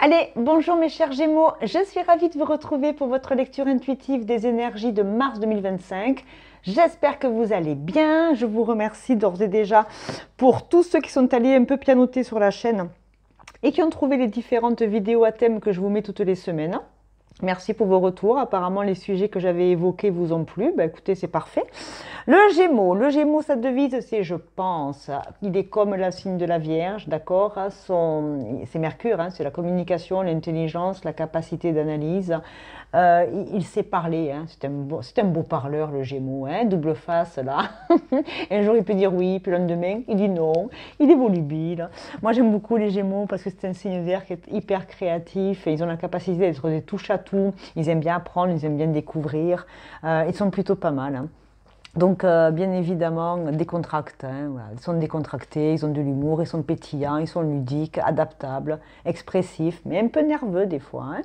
Allez, bonjour mes chers Gémeaux, je suis ravie de vous retrouver pour votre lecture intuitive des énergies de mars 2025. J'espère que vous allez bien. Je vous remercie d'ores et déjà pour tous ceux qui sont allés un peu pianoter sur la chaîne et qui ont trouvé les différentes vidéos à thème que je vous mets toutes les semaines. Merci pour vos retours. Apparemment, les sujets que j'avais évoqués vous ont plu. Écoutez, c'est parfait. Le Gémeaux, sa devise, c'est je pense. Il est comme le signe de la Vierge, d'accord. C'est Mercure, c'est la communication, l'intelligence, la capacité d'analyse. Il sait parler, c'est un beau parleur, le Gémeaux, double face là. Un jour, il peut dire oui, puis le lendemain, il dit non. Il est volubile. Moi, j'aime beaucoup les Gémeaux parce que c'est un signe d'air qui est hyper créatif. Et ils ont la capacité d'être des touches à tout. Ils aiment bien apprendre, ils aiment bien découvrir. Ils sont plutôt pas mal. Donc, bien évidemment, décontractés. Voilà. Ils sont décontractés, ils ont de l'humour, ils sont pétillants, ils sont ludiques, adaptables, expressifs, mais un peu nerveux des fois.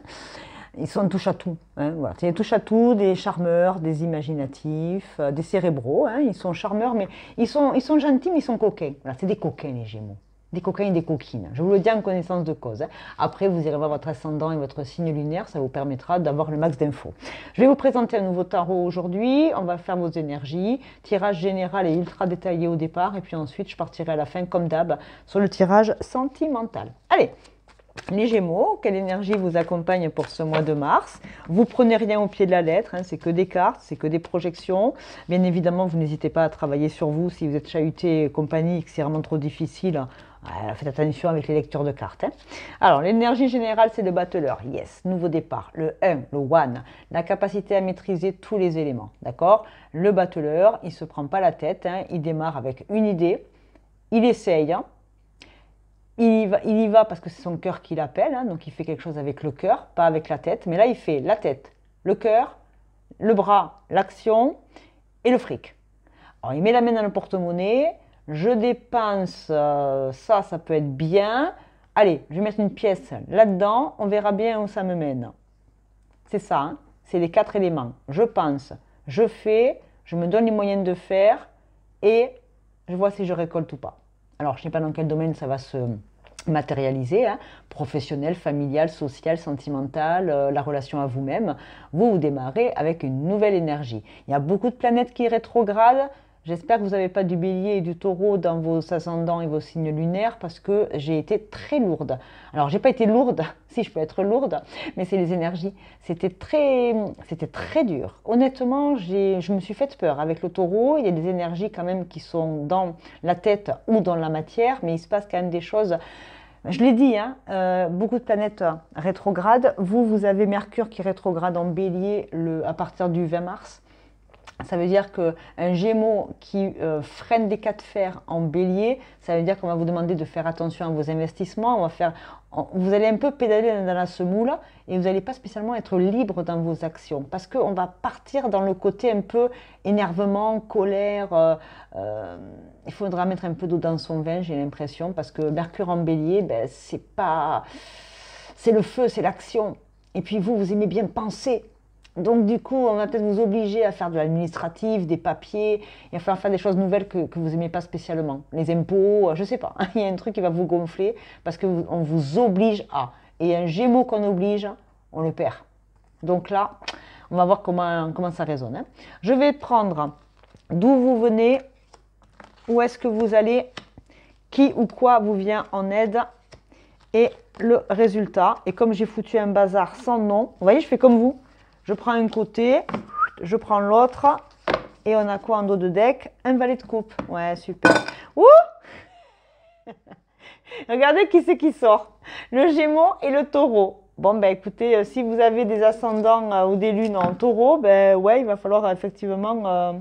Ils sont touche à tout. Voilà. C'est des touche à tout, des charmeurs, des imaginatifs, des cérébraux. Ils sont charmeurs, mais ils sont gentils, mais ils sont coquins. Voilà. C'est des coquins, les Gémeaux. Des coquins et des coquines. Je vous le dis en connaissance de cause. Après, vous irez voir votre ascendant et votre signe lunaire, ça vous permettra d'avoir le max d'infos. Je vais vous présenter un nouveau tarot aujourd'hui. On va faire vos énergies. Tirage général et ultra détaillé au départ. Et puis ensuite, je partirai à la fin, comme d'hab, sur le tirage sentimental. Allez! Les Gémeaux, quelle énergie vous accompagne pour ce mois de mars? Vous prenez rien au pied de la lettre, c'est que des cartes, c'est que des projections. Bien évidemment, vous n'hésitez pas à travailler sur vous si vous êtes chahuté et compagnie, que c'est vraiment trop difficile. Faites attention avec les lectures de cartes. Alors, l'énergie générale, c'est le battleur. Yes, nouveau départ. Le 1, le one, la capacité à maîtriser tous les éléments. D'accord? Le battleur, il ne se prend pas la tête. Il démarre avec une idée. Il essaye. Il y va parce que c'est son cœur qui l'appelle, donc il fait quelque chose avec le cœur, pas avec la tête. Mais là, il fait la tête, le cœur, le bras, l'action et le fric. Alors, il met la main dans le porte-monnaie. Je dépense, ça peut être bien. Allez, je vais mettre une pièce là-dedans, on verra bien où ça me mène. C'est ça, c'est les 4 éléments. Je pense, je fais, je me donne les moyens de faire et je vois si je récolte ou pas. Alors, je ne sais pas dans quel domaine ça va se matérialiser, professionnel, familial, social, sentimental, la relation à vous-même. Vous démarrez avec une nouvelle énergie. Il y a beaucoup de planètes qui rétrogradent. J'espère que vous n'avez pas du bélier et du taureau dans vos ascendants et vos signes lunaires parce que j'ai été très lourde. Alors, j'ai pas été lourde, si je peux être lourde, mais c'est les énergies. C'était très dur. Honnêtement, je me suis fait peur. Avec le taureau, il y a des énergies quand même qui sont dans la tête ou dans la matière, mais il se passe quand même des choses. Je l'ai dit, beaucoup de planètes rétrogrades. Vous avez Mercure qui rétrograde en bélier à partir du 20 mars. Ça veut dire qu'un Gémeaux qui freine des cas de fer en bélier, ça veut dire qu'on va vous demander de faire attention à vos investissements. Vous allez un peu pédaler dans la semoule et vous n'allez pas spécialement être libre dans vos actions parce qu'on va partir dans le côté un peu énervement, colère. Il faudra mettre un peu d'eau dans son vin, j'ai l'impression, parce que Mercure en bélier, c'est le feu, c'est l'action. Et puis vous aimez bien penser. Donc du coup, on va peut-être vous obliger à faire de l'administratif, des papiers, il va falloir faire des choses nouvelles que vous n'aimez pas spécialement. Les impôts, je ne sais pas, il y a un truc qui va vous gonfler parce qu'on vous oblige à. Et un Gémeaux qu'on oblige, on le perd. Donc là, on va voir comment ça résonne. Je vais prendre d'où vous venez, où est-ce que vous allez, qui ou quoi vous vient en aide et le résultat. Et comme j'ai foutu un bazar sans nom, vous voyez, je fais comme vous. Je prends un côté, je prends l'autre, et on a quoi en dos de deck? Un valet de coupe. Ouais, super. Ouh! Regardez qui c'est qui sort. Le Gémeaux et le taureau. Bon, écoutez, si vous avez des ascendants ou des lunes en taureau, ouais, il va falloir effectivement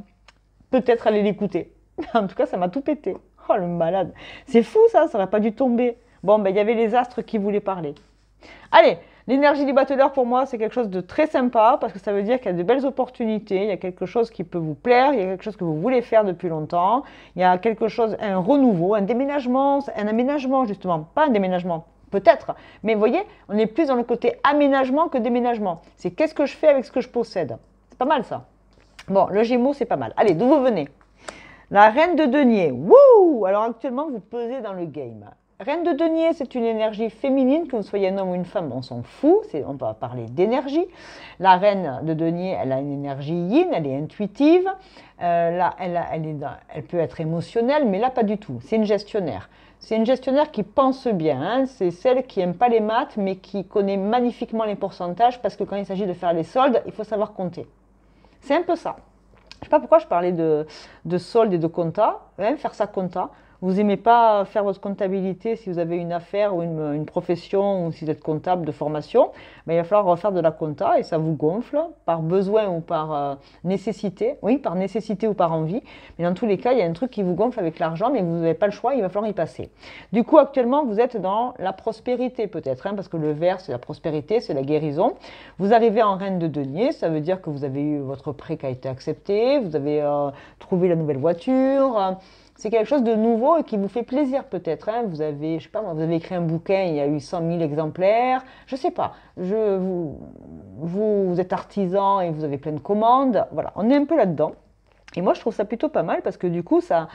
peut-être aller l'écouter. En tout cas, ça m'a tout pété. Oh, le malade. C'est fou, ça n'aurait pas dû tomber. Bon, il y avait les astres qui voulaient parler. Allez! L'énergie du battleur, pour moi, c'est quelque chose de très sympa parce que ça veut dire qu'il y a de belles opportunités, il y a quelque chose qui peut vous plaire, il y a quelque chose que vous voulez faire depuis longtemps, il y a quelque chose, un renouveau, un déménagement, un aménagement justement, pas un déménagement, peut-être, mais vous voyez, on est plus dans le côté aménagement que déménagement. C'est qu'est-ce que je fais avec ce que je possède. C'est pas mal ça. Bon, le Gémeaux, c'est pas mal. Allez, d'où vous venez? La reine de denier. Wouh! Alors actuellement, vous pesez dans le game. Reine de denier, c'est une énergie féminine, que vous soyez un homme ou une femme, on s'en fout, on va parler d'énergie. La reine de denier, elle a une énergie yin, elle est intuitive, là, elle peut être émotionnelle, mais là, pas du tout, c'est une gestionnaire. C'est une gestionnaire qui pense bien, hein. C'est celle qui n'aime pas les maths, mais qui connaît magnifiquement les pourcentages, parce que quand il s'agit de faire les soldes, il faut savoir compter. C'est un peu ça. Je ne sais pas pourquoi je parlais de solde et de compta, hein, faire ça compta. Vous n'aimez pas faire votre comptabilité si vous avez une affaire ou une profession ou si vous êtes comptable de formation, mais il va falloir refaire de la compta et ça vous gonfle par besoin ou par nécessité. Oui, par nécessité ou par envie. Mais dans tous les cas, il y a un truc qui vous gonfle avec l'argent, mais vous n'avez pas le choix, il va falloir y passer. Du coup, actuellement, vous êtes dans la prospérité peut-être, hein, parce que le vert, c'est la prospérité, c'est la guérison. Vous arrivez en reine de denier, ça veut dire que vous avez eu votre prêt qui a été accepté, vous avez trouvé la nouvelle voiture. C'est quelque chose de nouveau et qui vous fait plaisir peut-être. Hein. Vous avez, je sais pas moi, vous avez écrit un bouquin, il y a eu 100 000 exemplaires. Je sais pas. Vous êtes artisan et vous avez plein de commandes. Voilà, on est un peu là-dedans. Et moi, je trouve ça plutôt pas mal parce que du coup, ça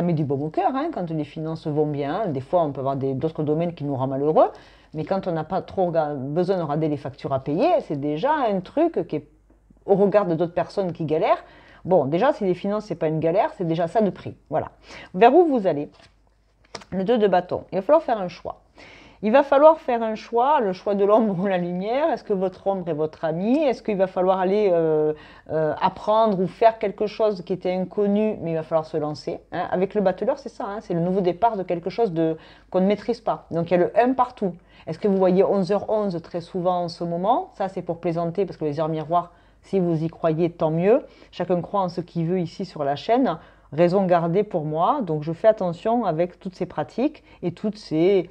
met du baume au cœur. Hein, quand les finances vont bien, des fois, on peut avoir d'autres domaines qui nous rendent malheureux. Mais quand on n'a pas trop besoin de regarder les factures à payer, c'est déjà un truc qui est au regard de d'autres personnes qui galèrent. Bon, déjà, si les finances, ce n'est pas une galère, c'est déjà ça de prix. Voilà. Vers où vous allez? Le 2 de bâton. Il va falloir faire un choix. Il va falloir faire un choix, le choix de l'ombre ou la lumière. Est-ce que votre ombre est votre ami? Est-ce qu'il va falloir aller apprendre ou faire quelque chose qui était inconnu, mais il va falloir se lancer, hein? Avec le battleur, c'est ça, hein, c'est le nouveau départ de quelque chose qu'on ne maîtrise pas. Donc il y a le 1 partout. Est-ce que vous voyez 11h11 très souvent en ce moment? Ça, c'est pour plaisanter parce que les heures miroirs, si vous y croyez, tant mieux. Chacun croit en ce qu'il veut ici sur la chaîne. Raison gardée pour moi. Donc je fais attention avec toutes ces pratiques et toutes ces,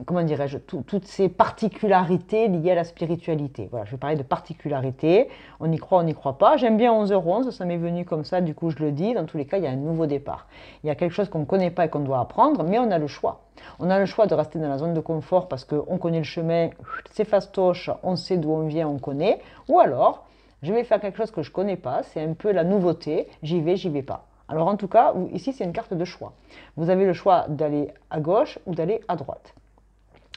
comment dirais-je, toutes ces particularités liées à la spiritualité. Voilà, je vais parler de particularités. On y croit, on n'y croit pas. J'aime bien 11h11, ça m'est venu comme ça, du coup je le dis. Dans tous les cas, il y a un nouveau départ. Il y a quelque chose qu'on ne connaît pas et qu'on doit apprendre, mais on a le choix. On a le choix de rester dans la zone de confort parce qu'on connaît le chemin, c'est fastoche, on sait d'où on vient, on connaît. Ou alors, je vais faire quelque chose que je ne connais pas, c'est un peu la nouveauté, j'y vais pas. Alors en tout cas, ici c'est une carte de choix. Vous avez le choix d'aller à gauche ou d'aller à droite.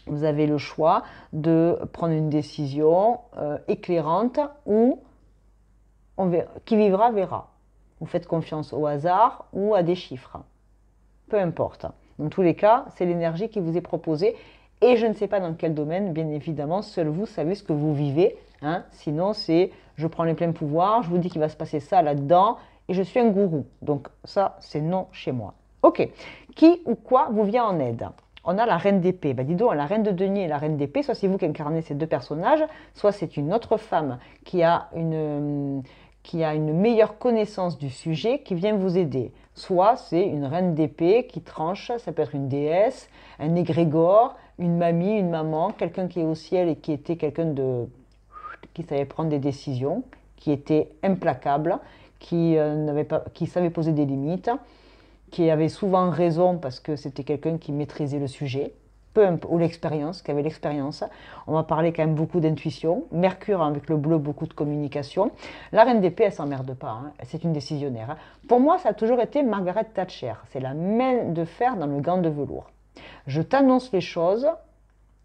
Vous avez le choix de prendre une décision éclairante ou qui vivra verra. Vous faites confiance au hasard ou à des chiffres. Peu importe. Dans tous les cas, c'est l'énergie qui vous est proposée. Et je ne sais pas dans quel domaine, bien évidemment, seul vous savez ce que vous vivez. Hein. Sinon, c'est je prends les pleins pouvoirs, je vous dis qu'il va se passer ça là-dedans, et je suis un gourou. Donc ça, c'est non chez moi. Ok. Qui ou quoi vous vient en aide? On a la reine d'épée. Ben, dis donc, la reine de denier et la reine d'épée, soit c'est vous qui incarnez ces deux personnages, soit c'est une autre femme qui a une meilleure connaissance du sujet qui vient vous aider. Soit c'est une reine d'épée qui tranche, ça peut être une déesse, un égrégore, une mamie, une maman, quelqu'un qui est au ciel et qui était quelqu'un qui savait prendre des décisions, qui était implacable, qui savait poser des limites, qui avait souvent raison parce que c'était quelqu'un qui maîtrisait le sujet, ou l'expérience, qui avait l'expérience. On va parler quand même beaucoup d'intuition. Mercure avec le bleu, beaucoup de communication. La reine d'épée, elle s'emmerde pas, hein. C'est une décisionnaire. Hein. Pour moi, ça a toujours été Margaret Thatcher. C'est la main de fer dans le gant de velours. Je t'annonce les choses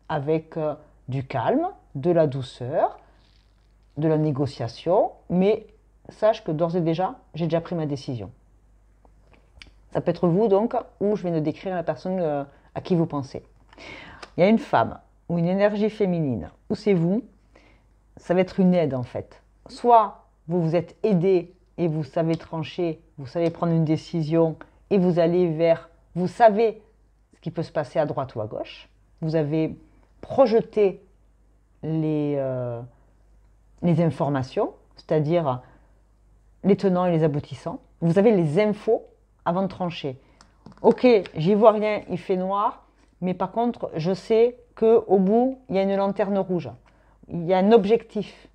avec du calme, de la douceur, de la négociation, mais sache que d'ores et déjà, j'ai déjà pris ma décision. Ça peut être vous donc, ou je viens de décrire la personne à qui vous pensez. Il y a une femme ou une énergie féminine, ou c'est vous, ça va être une aide en fait. Soit vous vous êtes aidé et vous savez trancher, vous savez prendre une décision et vous allez vous savez ce qui peut se passer à droite ou à gauche. Vous avez projeté les informations, c'est-à-dire les tenants et les aboutissants. Vous avez les infos avant de trancher. Ok, j'y vois rien, il fait noir, mais par contre, je sais qu'au bout, il y a une lanterne rouge. Il y a un objectif.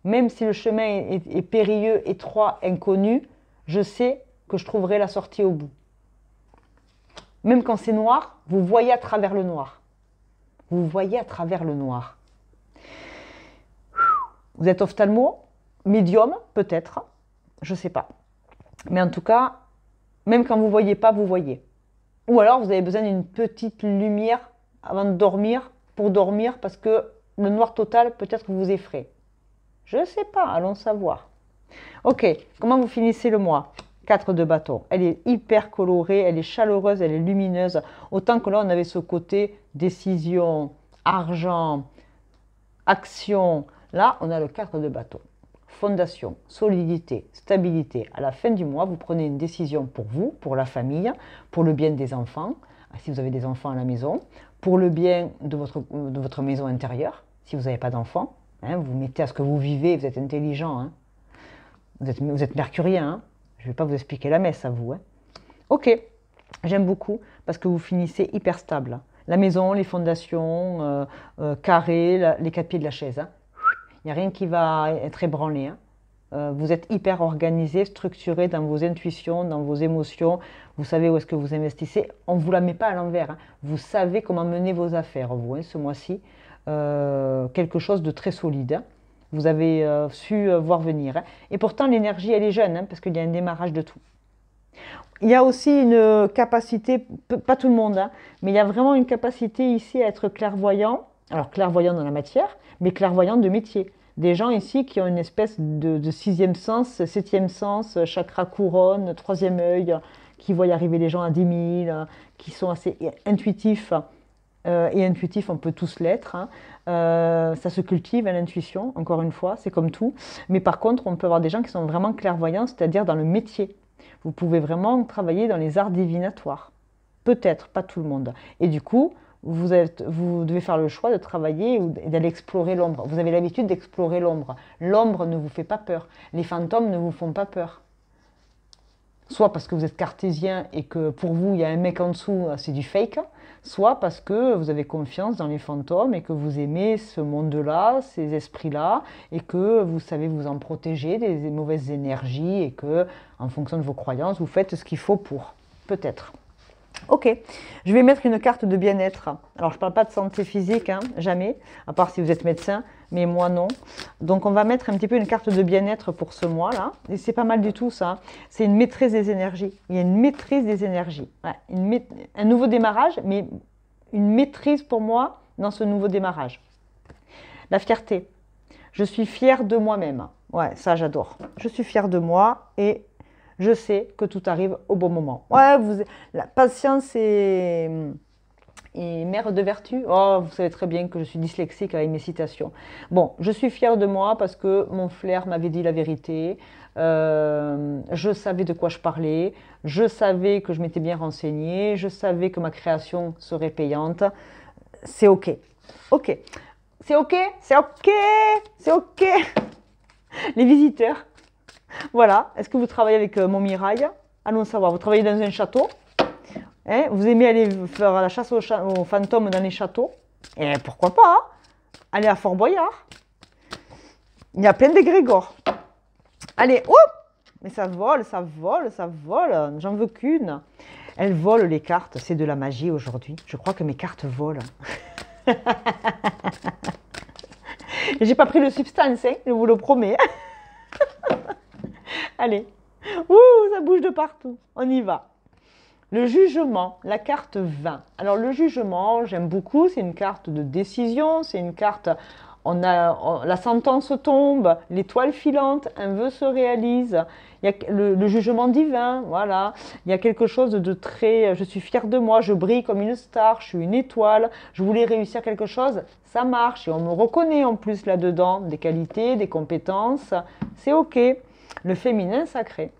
Même si le chemin est périlleux, étroit, inconnu, je sais que je trouverai la sortie au bout. Même quand c'est noir, vous voyez à travers le noir. Vous voyez à travers le noir. Vous êtes ophtalmo, médium, peut-être, je ne sais pas. Mais en tout cas, même quand vous ne voyez pas, vous voyez. Ou alors vous avez besoin d'une petite lumière avant de dormir, pour dormir, parce que le noir total peut-être vous effraie. Je ne sais pas, allons savoir. Ok, comment vous finissez le mois? 4 de bâton. Elle est hyper colorée, elle est chaleureuse, elle est lumineuse. Autant que là, on avait ce côté décision, argent, action. Là, on a le 4 de bâton. Fondation, solidité, stabilité. À la fin du mois, vous prenez une décision pour vous, pour la famille, pour le bien des enfants, si vous avez des enfants à la maison, pour le bien de votre maison intérieure, si vous n'avez pas d'enfants. Hein, vous mettez à ce que vous vivez, vous êtes intelligent. Hein. Vous êtes mercurien. Hein. Je ne vais pas vous expliquer la messe à vous. Hein. Ok, j'aime beaucoup parce que vous finissez hyper stable. La maison, les fondations, carrés, les 4 pieds de la chaise. Hein. Il n'y a rien qui va être ébranlé. Hein. Vous êtes hyper organisé, structuré dans vos intuitions, dans vos émotions. Vous savez où est-ce que vous investissez. On ne vous la met pas à l'envers. Hein. Vous savez comment mener vos affaires, vous, hein, ce mois-ci. Quelque chose de très solide. Hein. Vous avez su voir venir. Hein. Et pourtant, l'énergie, elle est jeune, hein, parce qu'il y a un démarrage de tout. Il y a aussi une capacité, pas tout le monde, hein, mais il y a vraiment une capacité ici à être clairvoyant. Alors, clairvoyant dans la matière, mais clairvoyant de métier. Des gens ici qui ont une espèce de sixième sens, septième sens, chakra couronne, troisième œil, qui voient arriver les gens à 10 000, qui sont assez intuitifs. Et intuitif, on peut tous l'être. Hein. Ça se cultive à l'intuition, encore une fois, c'est comme tout. Mais par contre, on peut avoir des gens qui sont vraiment clairvoyants, c'est-à-dire dans le métier. Vous pouvez vraiment travailler dans les arts divinatoires. Peut-être, pas tout le monde. Et du coup, vous devez faire le choix de travailler et d'aller explorer l'ombre. Vous avez l'habitude d'explorer l'ombre. L'ombre ne vous fait pas peur. Les fantômes ne vous font pas peur. Soit parce que vous êtes cartésien et que pour vous, il y a un mec en dessous, c'est du fake. Soit parce que vous avez confiance dans les fantômes et que vous aimez ce monde-là, ces esprits-là, et que vous savez vous en protéger des mauvaises énergies et que, en fonction de vos croyances, vous faites ce qu'il faut pour. Peut-être. Ok, je vais mettre une carte de bien-être. Alors, je ne parle pas de santé physique, hein, jamais, à part si vous êtes médecin, mais moi non. Donc, on va mettre un petit peu une carte de bien-être pour ce mois-là. Et c'est pas mal du tout, ça. C'est une maîtrise des énergies. Il y a une maîtrise des énergies. Ouais, un nouveau démarrage, mais une maîtrise pour moi dans ce nouveau démarrage. La fierté. Je suis fière de moi-même. Ouais, ça, j'adore. Je suis fière de moi et je sais que tout arrive au bon moment. Ouais, la patience est mère de vertu. Oh, vous savez très bien que je suis dyslexique avec mes citations. Bon, je suis fière de moi parce que mon flair m'avait dit la vérité. Je savais de quoi je parlais. Je savais que je m'étais bien renseignée. Je savais que ma création serait payante. C'est OK. OK. C'est OK. C'est OK. C'est OK. Les visiteurs. Voilà, est-ce que vous travaillez avec Montmirail? Allons savoir, vous travaillez dans un château, hein, vous aimez aller faire la chasse aux fantômes dans les châteaux, et pourquoi pas, hein, aller à Fort Boyard, il y a plein d'égrégores. Allez, hop, mais ça vole, ça vole, ça vole, j'en veux qu'une. Elles volent les cartes, c'est de la magie aujourd'hui, je crois que mes cartes volent. J'ai pas pris le substance, hein, je vous le promets. Allez, ouh, ça bouge de partout, on y va. Le jugement, la carte 20. Alors le jugement, j'aime beaucoup, c'est une carte de décision, c'est une carte, la sentence tombe, l'étoile filante, un vœu se réalise, il y a le jugement divin, voilà. Il y a quelque chose de très, je suis fière de moi, je brille comme une star, je suis une étoile, je voulais réussir quelque chose, ça marche et on me reconnaît en plus là-dedans, des qualités, des compétences, c'est ok. Le féminin sacré.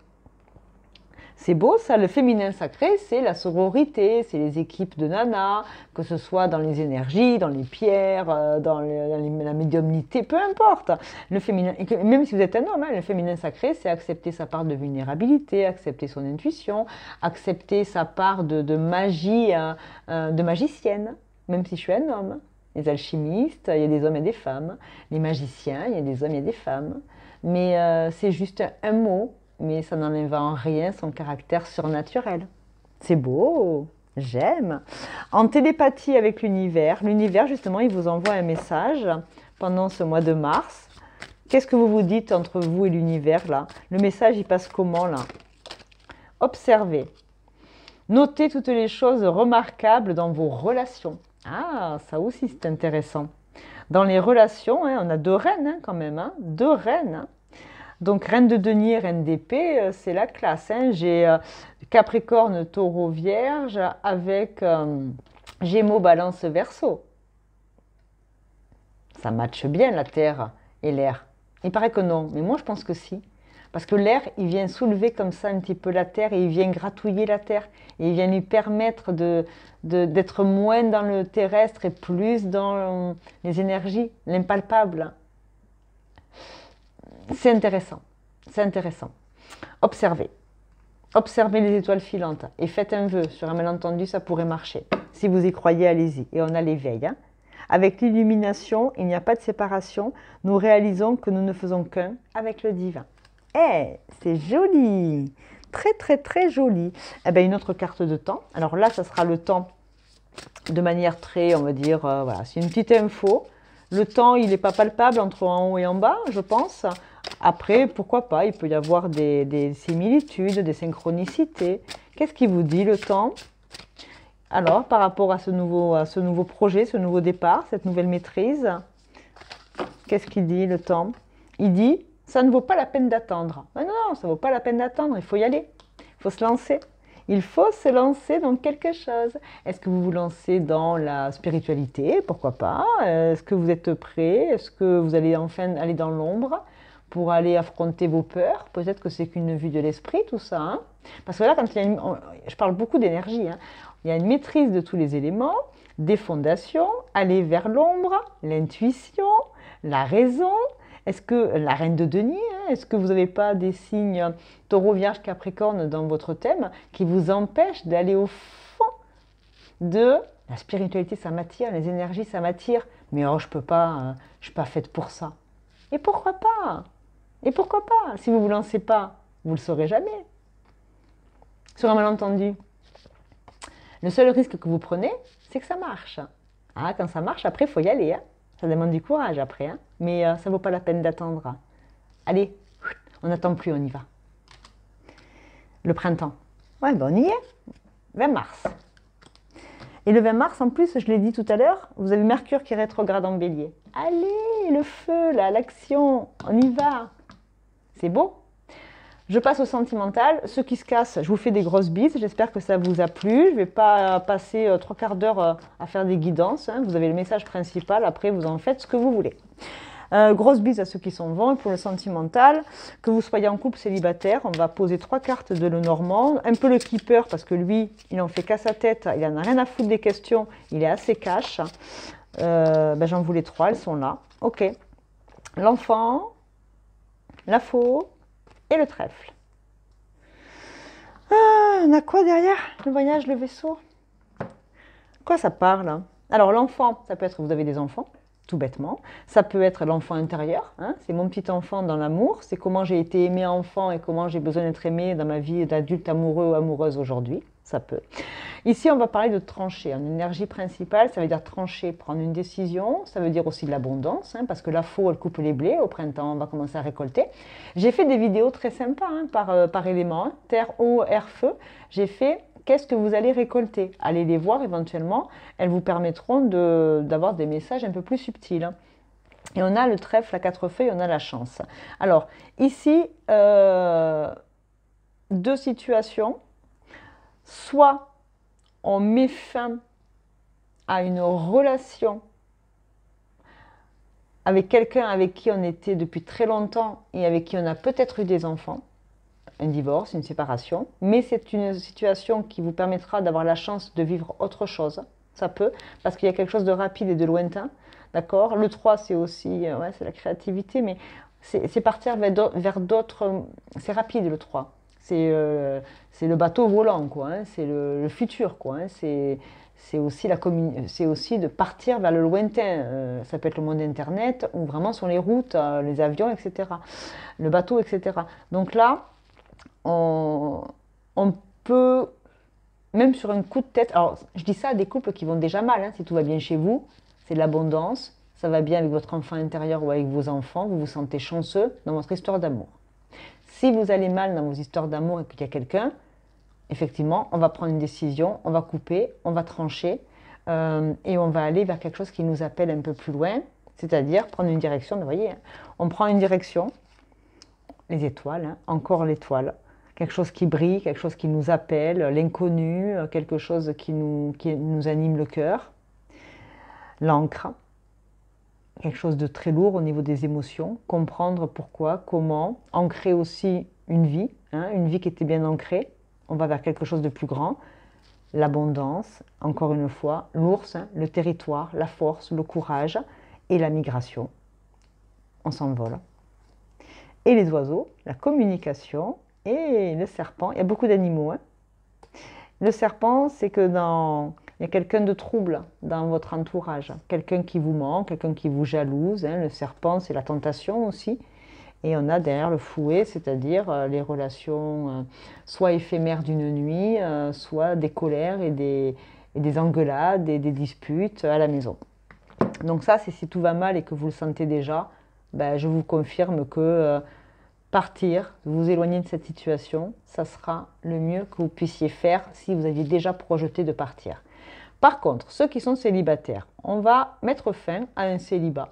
C'est beau ça, le féminin sacré, c'est la sororité, c'est les équipes de nanas, que ce soit dans les énergies, dans les pierres, dans la médiumnité, peu importe. Le féminin, même si vous êtes un homme, hein, le féminin sacré, c'est accepter sa part de vulnérabilité, accepter son intuition, accepter sa part de magie, de magicienne, même si je suis un homme. Les alchimistes, il y a des hommes et des femmes. Les magiciens, il y a des hommes et des femmes. Mais c'est juste un mot, mais ça n'enlève en rien son caractère surnaturel. C'est beau, j'aime. En télépathie avec l'univers, justement, il vous envoie un message pendant ce mois de mars. Qu'est-ce que vous vous dites entre vous et l'univers, là? Le message, il passe comment, là? Observez. Notez toutes les choses remarquables dans vos relations. Ah, ça aussi c'est intéressant. Dans les relations, hein, on a deux reines hein, quand même, hein, deux reines. Hein. Donc reine de denier, reine d'épée, c'est la classe. Hein. J'ai Capricorne, Taureau, Vierge avec Gémeaux, Balance, Verseau. Ça matche bien la terre et l'air. Il paraît que non, mais moi je pense que si. Parce que l'air, il vient soulever comme ça un petit peu la terre et il vient gratouiller la terre. Et il vient lui permettre d'être moins dans le terrestre et plus dans les énergies, l'impalpable. C'est intéressant. C'est intéressant. Observez. Observez les étoiles filantes et faites un vœu. Sur un malentendu, ça pourrait marcher. Si vous y croyez, allez-y. Et on a l'éveil. Hein. Avec l'illumination, il n'y a pas de séparation. Nous réalisons que nous ne faisons qu'un avec le divin. Eh, c'est joli, très très très joli. Eh bien, une autre carte de temps. Alors là, ça sera le temps de manière très, on va dire, voilà, c'est une petite info. Le temps, il n'est pas palpable entre en haut et en bas, je pense. Après, pourquoi pas, il peut y avoir des similitudes, des synchronicités. Qu'est-ce qui vous dit le temps? Alors, par rapport à ce nouveau projet, ce nouveau départ, cette nouvelle maîtrise, qu'est-ce qu'il dit le temps? Il dit ça ne vaut pas la peine d'attendre. Non, non, ça ne vaut pas la peine d'attendre, il faut y aller. Il faut se lancer. Il faut se lancer dans quelque chose. Est-ce que vous vous lancez dans la spiritualité? Pourquoi pas? Est-ce que vous êtes prêt? Est-ce que vous allez enfin aller dans l'ombre pour aller affronter vos peurs? Peut-être que c'est qu'une vue de l'esprit, tout ça. Hein. Parce que là, quand il y a je parle beaucoup d'énergie. Hein. Il y a une maîtrise de tous les éléments, des fondations, aller vers l'ombre, l'intuition, la raison. Est-ce que la reine de denier, hein, est-ce que vous n'avez pas des signes taureau, vierge, capricorne dans votre thème qui vous empêchent d'aller au fond de la spiritualité, ça m'attire, les énergies, ça m'attire, mais oh, je ne peux pas, je ne suis pas faite pour ça. Et pourquoi pas? Et pourquoi pas? Si vous ne vous lancez pas, vous ne le saurez jamais. Sur un malentendu, le seul risque que vous prenez, c'est que ça marche. Ah, quand ça marche, après, il faut y aller. Hein. Ça demande du courage après, hein. Mais ça ne vaut pas la peine d'attendre. Allez, on n'attend plus, on y va. Le printemps. Ouais, ben on y est. 20 mars. Et le 20 mars, en plus, je l'ai dit tout à l'heure, vous avez Mercure qui rétrograde en bélier. Allez, le feu, là, l'action, on y va. C'est beau. Je passe au sentimental. Ceux qui se cassent, je vous fais des grosses bises. J'espère que ça vous a plu. Je ne vais pas passer 3/4 d'heure à faire des guidances. Hein. Vous avez le message principal. Après, vous en faites ce que vous voulez. Grosse bise à ceux qui sont bons. Et pour le sentimental, que vous soyez en couple célibataire, on va poser 3 cartes de Lenormand. Un peu le keeper parce que lui, il n'en fait qu'à sa tête. Il n'en a rien à foutre des questions. Il est assez cash. J'en voulais 3. Elles sont là. Ok. L'enfant, la faux et le trèfle. Ah, on a quoi derrière? Le voyage, le vaisseau. Quoi ça parle? Alors l'enfant, ça peut être, vous avez des enfants, tout bêtement. Ça peut être l'enfant intérieur, hein, c'est mon petit enfant dans l'amour. C'est comment j'ai été aimée enfant et comment j'ai besoin d'être aimée dans ma vie d'adulte amoureux ou amoureuse aujourd'hui. Ça peut. Ici, on va parler de trancher. En énergie principale, ça veut dire trancher, prendre une décision. Ça veut dire aussi de l'abondance, hein, parce que la faux, elle coupe les blés. Au printemps, on va commencer à récolter. J'ai fait des vidéos très sympas hein, par élément. Hein, terre, eau, air, feu. J'ai fait qu'est-ce que vous allez récolter. Allez les voir éventuellement. Elles vous permettront d'avoir des messages un peu plus subtils. Hein. Et on a le trèfle à 4 feuilles, on a la chance. Alors, ici, 2 situations. Soit on met fin à une relation avec quelqu'un avec qui on était depuis très longtemps et avec qui on a peut-être eu des enfants, un divorce, une séparation, mais c'est une situation qui vous permettra d'avoir la chance de vivre autre chose, ça peut, parce qu'il y a quelque chose de rapide et de lointain, d'accord? Le 3, c'est aussi, ouais, c'est la créativité, mais c'est partir vers d'autres, c'est rapide le 3. C'est le bateau volant, quoi. Hein, c'est le futur, quoi. Hein, c'est aussi, aussi de partir vers le lointain. Ça peut être le monde Internet ou vraiment sur les routes, les avions, etc. Le bateau, etc. Donc là, on peut, même sur un coup de tête, alors je dis ça à des couples qui vont déjà mal, hein, si tout va bien chez vous, c'est de l'abondance, ça va bien avec votre enfant intérieur ou avec vos enfants, vous vous sentez chanceux dans votre histoire d'amour. Si vous allez mal dans vos histoires d'amour et qu'il y a quelqu'un, effectivement, on va prendre une décision, on va couper, on va trancher et on va aller vers quelque chose qui nous appelle un peu plus loin, c'est-à-dire prendre une direction. Vous voyez, on prend une direction, les étoiles, hein, encore l'étoile, quelque chose qui brille, quelque chose qui nous appelle, l'inconnu, quelque chose qui nous anime le cœur, l'encre, quelque chose de très lourd au niveau des émotions, comprendre pourquoi, comment, ancrer aussi une vie qui était bien ancrée, on va vers quelque chose de plus grand, l'abondance, encore une fois, l'ours, hein, le territoire, la force, le courage et la migration. On s'envole. Et les oiseaux, la communication et le serpent. Il y a beaucoup d'animaux. Hein. Le serpent, c'est que il y a quelqu'un de trouble dans votre entourage, quelqu'un qui vous ment, quelqu'un qui vous jalouse. Hein. Le serpent, c'est la tentation aussi. Et on a derrière le fouet, c'est-à-dire les relations soit éphémères d'une nuit, soit des colères et des engueulades et des disputes à la maison. Donc ça, c'est si tout va mal et que vous le sentez déjà, ben, je vous confirme que partir, vous éloigner de cette situation, ça sera le mieux que vous puissiez faire si vous aviez déjà projeté de partir. Par contre, ceux qui sont célibataires, on va mettre fin à un célibat.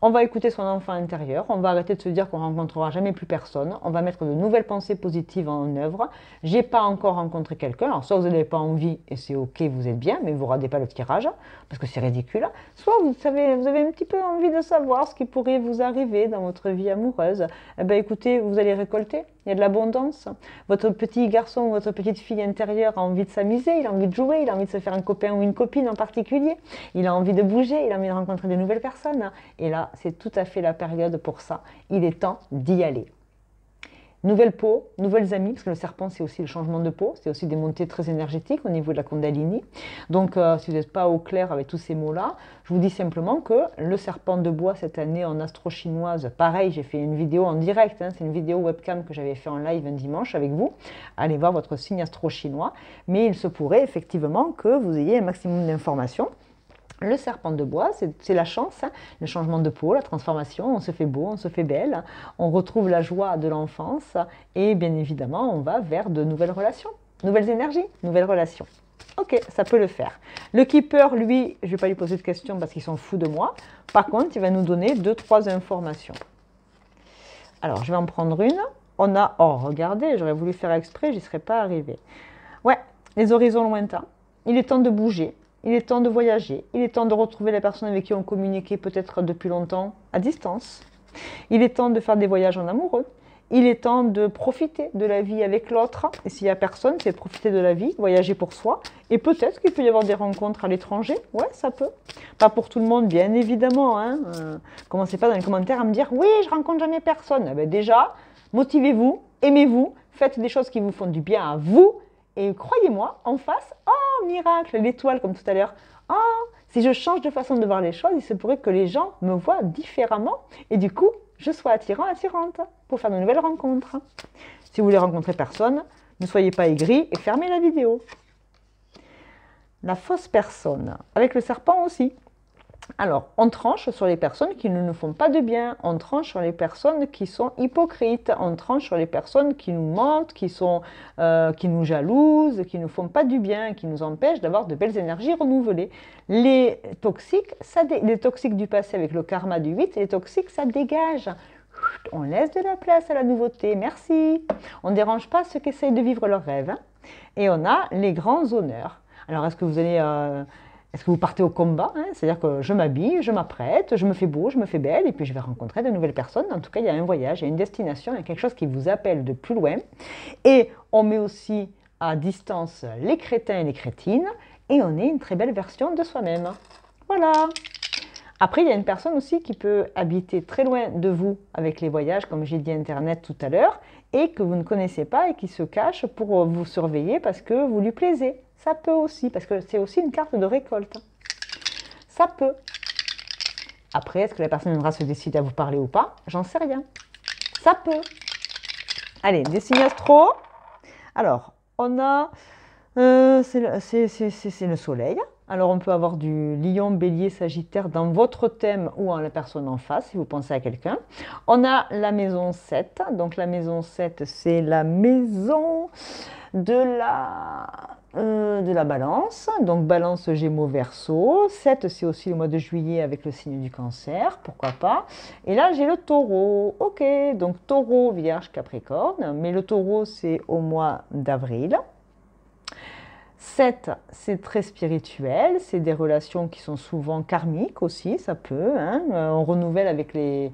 On va écouter son enfant intérieur, on va arrêter de se dire qu'on ne rencontrera jamais plus personne, on va mettre de nouvelles pensées positives en œuvre. J'ai pas encore rencontré quelqu'un, alors soit vous n'avez pas envie et c'est ok, vous êtes bien, mais vous ne ratez pas le tirage, parce que c'est ridicule. Soit vous avez un petit peu envie de savoir ce qui pourrait vous arriver dans votre vie amoureuse. Eh bien écoutez, vous allez récolter, il y a de l'abondance. Votre petit garçon ou votre petite fille intérieure a envie de s'amuser, il a envie de jouer, il a envie de se faire un copain ou une copine en particulier, il a envie de bouger, il a envie de rencontrer de nouvelles personnes. Et là, c'est tout à fait la période pour ça. Il est temps d'y aller. Nouvelle peau, nouvelles amies, parce que le serpent, c'est aussi le changement de peau, c'est aussi des montées très énergétiques au niveau de la Kundalini. Donc, si vous n'êtes pas au clair avec tous ces mots-là, je vous dis simplement que le serpent de bois, cette année, en astro-chinoise, pareil, j'ai fait une vidéo en direct, hein, c'est une vidéo webcam que j'avais fait en live un dimanche avec vous. Allez voir votre signe astro-chinois, mais il se pourrait effectivement que vous ayez un maximum d'informations. Le serpent de bois, c'est la chance, hein, le changement de peau, la transformation, on se fait beau, on se fait belle, on retrouve la joie de l'enfance et bien évidemment, on va vers de nouvelles relations, nouvelles énergies, nouvelles relations. Ok, ça peut le faire. Le keeper, lui, je ne vais pas lui poser de questions parce qu'il s'en fout de moi. Par contre, il va nous donner 2-3 informations. Alors, je vais en prendre une. On a, oh, regardez, j'aurais voulu faire exprès, j'y serais pas arrivée. Ouais, les horizons lointains. Il est temps de bouger. Il est temps de voyager, il est temps de retrouver la personne avec qui on communiquait peut-être depuis longtemps à distance. Il est temps de faire des voyages en amoureux. Il est temps de profiter de la vie avec l'autre. Et s'il n'y a personne, c'est profiter de la vie, voyager pour soi. Et peut-être qu'il peut y avoir des rencontres à l'étranger. Ouais, ça peut. Pas pour tout le monde, bien évidemment. Hein. Commencez pas dans les commentaires à me dire « Oui, je rencontre jamais personne. » Eh bien, déjà, motivez-vous, aimez-vous, faites des choses qui vous font du bien à vous. Et croyez-moi, en face, oh, miracle, l'étoile comme tout à l'heure. Oh, si je change de façon de voir les choses, il se pourrait que les gens me voient différemment. Et du coup, je sois attirant, attirante pour faire de nouvelles rencontres. Si vous voulez rencontrer personne, ne soyez pas aigris et fermez la vidéo. La fausse personne, avec le serpent aussi. Alors, on tranche sur les personnes qui ne nous font pas de bien, on tranche sur les personnes qui sont hypocrites, on tranche sur les personnes qui nous mentent, qui nous jalousent, qui ne nous font pas du bien, qui nous empêchent d'avoir de belles énergies renouvelées. Les toxiques du passé avec le karma du 8, les toxiques, ça dégage. On laisse de la place à la nouveauté, merci. On ne dérange pas ceux qui essayent de vivre leurs rêves. Hein. Et on a les grands honneurs. Alors, est-ce que vous partez au combat, hein? C'est-à-dire que je m'habille, je m'apprête, je me fais beau, je me fais belle, et puis je vais rencontrer de nouvelles personnes. En tout cas, il y a un voyage, il y a une destination, il y a quelque chose qui vous appelle de plus loin. Et on met aussi à distance les crétins et les crétines, et on est une très belle version de soi-même. Voilà. Après, il y a une personne aussi qui peut habiter très loin de vous avec les voyages, comme j'ai dit Internet tout à l'heure, et que vous ne connaissez pas et qui se cache pour vous surveiller parce que vous lui plaisez. Ça peut aussi, parce que c'est aussi une carte de récolte. Ça peut. Après, est-ce que la personne viendra se décider à vous parler ou pas? J'en sais rien. Ça peut. Allez, des signes astro. Alors, on a... c'est le soleil. Alors on peut avoir du lion, bélier, sagittaire dans votre thème ou en la personne en face si vous pensez à quelqu'un. On a la maison 7. Donc la maison 7, c'est la maison de la balance. Donc balance, gémeaux, verseau. 7, c'est aussi le mois de juillet avec le signe du cancer, pourquoi pas. Et là, j'ai le taureau. Ok, donc taureau, vierge, capricorne. Mais le taureau, c'est au mois d'avril. 7, c'est très spirituel, c'est des relations qui sont souvent karmiques aussi, ça peut. Hein. On renouvelle avec les...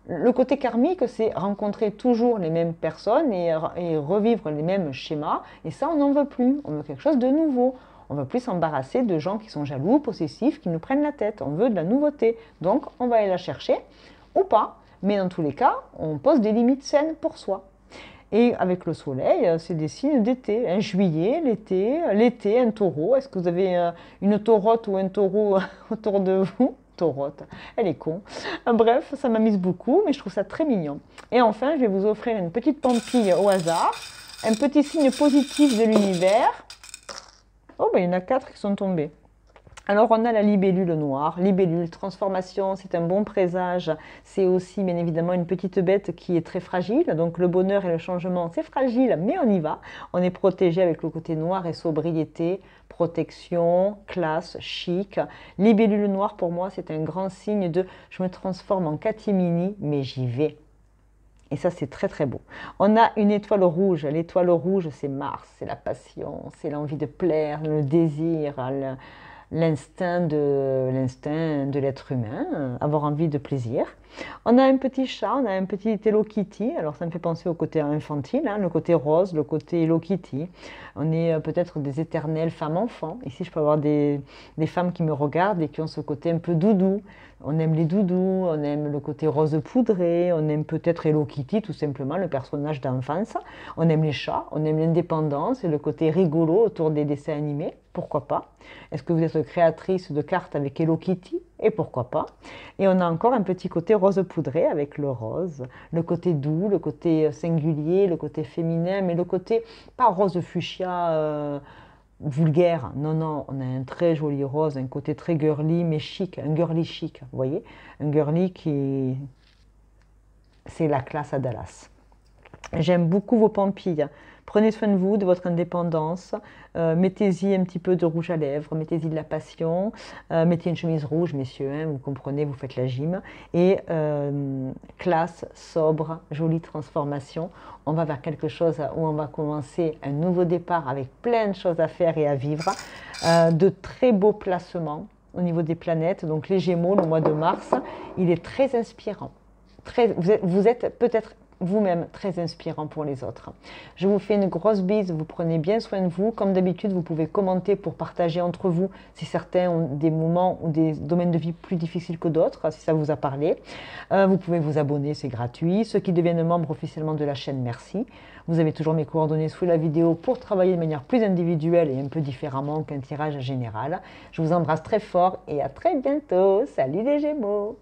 Le côté karmique, c'est rencontrer toujours les mêmes personnes et revivre les mêmes schémas. Et ça, on n'en veut plus. On veut quelque chose de nouveau. On ne veut plus s'embarrasser de gens qui sont jaloux, possessifs, qui nous prennent la tête. On veut de la nouveauté. Donc, on va aller la chercher ou pas. Mais dans tous les cas, on pose des limites saines pour soi. Et avec le soleil, c'est des signes d'été. Un juillet, l'été, un taureau. Est-ce que vous avez une taurote ou un taureau autour de vous? Taurote, elle est con. Bref, ça m'amuse beaucoup, mais je trouve ça très mignon. Et enfin, je vais vous offrir une petite pampille au hasard. Un petit signe positif de l'univers. Oh, ben il y en a 4 qui sont tombés. Alors on a la libellule noire, libellule, transformation, c'est un bon présage, c'est aussi bien évidemment une petite bête qui est très fragile, donc le bonheur et le changement c'est fragile mais on y va, on est protégé avec le côté noir et sobriété, protection, classe, chic. Libellule noire pour moi c'est un grand signe de je me transforme en catimini mais j'y vais. Et ça, c'est très très beau. On a une étoile rouge. L'étoile rouge, c'est Mars, c'est la passion, c'est l'envie de plaire, le désir, l'instinct de l'être humain, avoir envie de plaisir. On a un petit chat, on a un petit Hello Kitty. Alors ça me fait penser au côté infantile, hein, le côté rose, le côté Hello Kitty. On est peut-être des éternelles femmes-enfants. Ici, je peux avoir des femmes qui me regardent et qui ont ce côté un peu doudou. On aime les doudous, on aime le côté rose poudré, on aime peut-être Hello Kitty, tout simplement, le personnage d'enfance. On aime les chats, on aime l'indépendance et le côté rigolo autour des dessins animés. Pourquoi pas? Est-ce que vous êtes créatrice de cartes avec Hello Kitty? Et pourquoi pas? Et on a encore un petit côté rose poudré avec le rose, le côté doux, le côté singulier, le côté féminin, mais le côté pas rose fuchsia vulgaire. Non, non, on a un très joli rose, un côté très girly, mais chic, un girly chic, vous voyez? Un girly qui... c'est la classe à Dallas. J'aime beaucoup vos pampilles. Prenez soin de vous, de votre indépendance. Mettez-y un petit peu de rouge à lèvres, mettez-y de la passion. Mettez une chemise rouge, messieurs, hein, vous comprenez, vous faites la gym. Et classe, sobre, jolie transformation. On va vers quelque chose où on va commencer un nouveau départ avec plein de choses à faire et à vivre. De très beaux placements au niveau des planètes. Donc les Gémeaux, le mois de mars, il est très inspirant. Vous êtes peut-être vous-même très inspirant pour les autres. Je vous fais une grosse bise, vous prenez bien soin de vous. Comme d'habitude, vous pouvez commenter pour partager entre vous si certains ont des moments ou des domaines de vie plus difficiles que d'autres, si ça vous a parlé. Vous pouvez vous abonner, c'est gratuit. Ceux qui deviennent membres officiellement de la chaîne, merci. Vous avez toujours mes coordonnées sous la vidéo pour travailler de manière plus individuelle et un peu différemment qu'un tirage général. Je vous embrasse très fort et à très bientôt. Salut les Gémeaux!